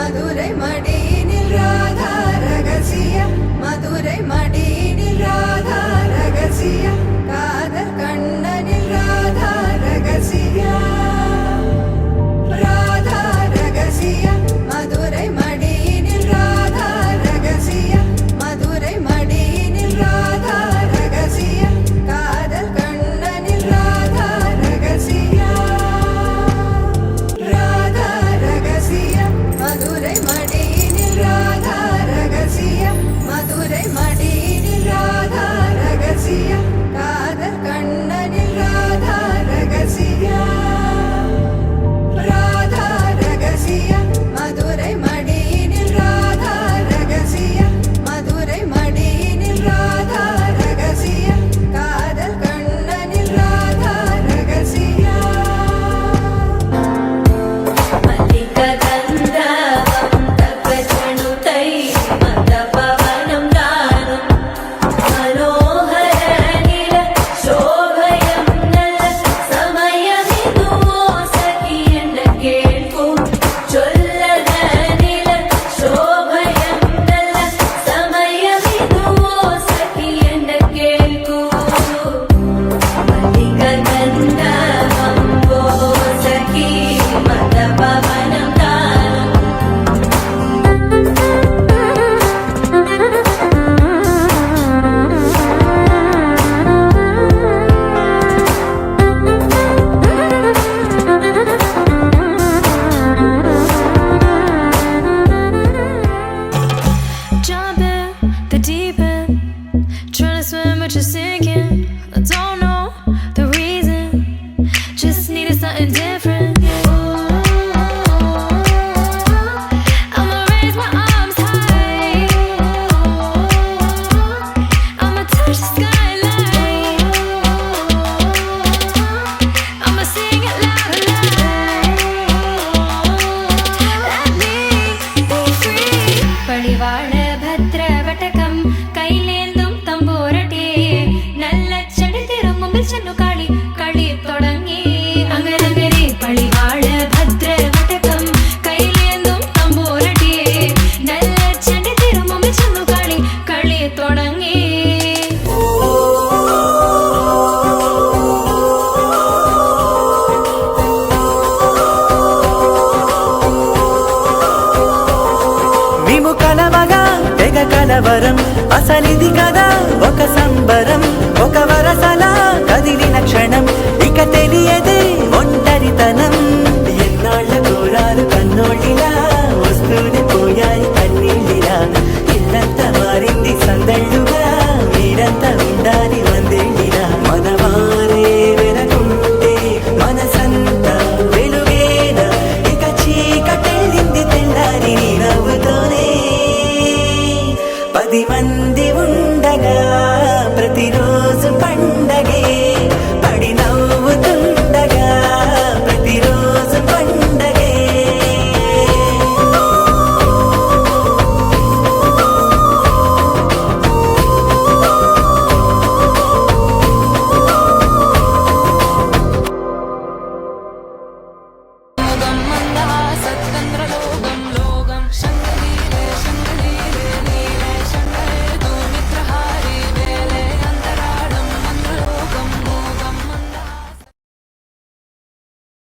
மதுரை மடியினில் ராதா ரகசியம் மதுரை மடியினில் ராதா ரகசியம் காதல் கண்ணனில் ராதா ரகசியம் ராதா ரகசியம் மதுரை மடியினில் ராதா ரகசியம் மதுரை மடியினில் ராதா ரகசியம் காதல் கண்ணனில் ராதா ரகசியம் ராதா ரகசியம் மதுரை மடியினில் ராதா ரகசியம் மதுரை மடியினில் ராதா ரகசியம் காதல் கண்ணனில் ராதா ரகசியம் ராதா ரகசியம் மதுரை மடியினில் ராதா ரகசியம் மதுரை மடியினில் ராதா ரகசியம் காதல் கண்ணனில் ராதா ரகசியம் Jump in the deep end, trying to swim but you're sinking. I don't know the reason, just needed something different. I'ma raise my arms high, I'ma touch the skyline, I'ma sing it loud and loud. Let me be free. பழிவாழ ഭദ്രവടകം കൈലേന്തും തമ്പൂരട്ടി നല്ല ചെടി തിരുങ്ങുമ്പിൽ ചെന്നു കളി കളി തുടങ്ങി അങ്ങനെ പഴിവാഴ ഭദ്രവടകം കൈലേന്തും തമ്പൂരട്ടി നല്ല ചെടി തിരുങ്ങുമ്പിൽ ചെന്നു കളി കളി തുടങ്ങി మేము కలవగా తెగ కలవరం అసలిది కదా ఒక సంబరం ఒక వరసలా కదిలిన క్షణం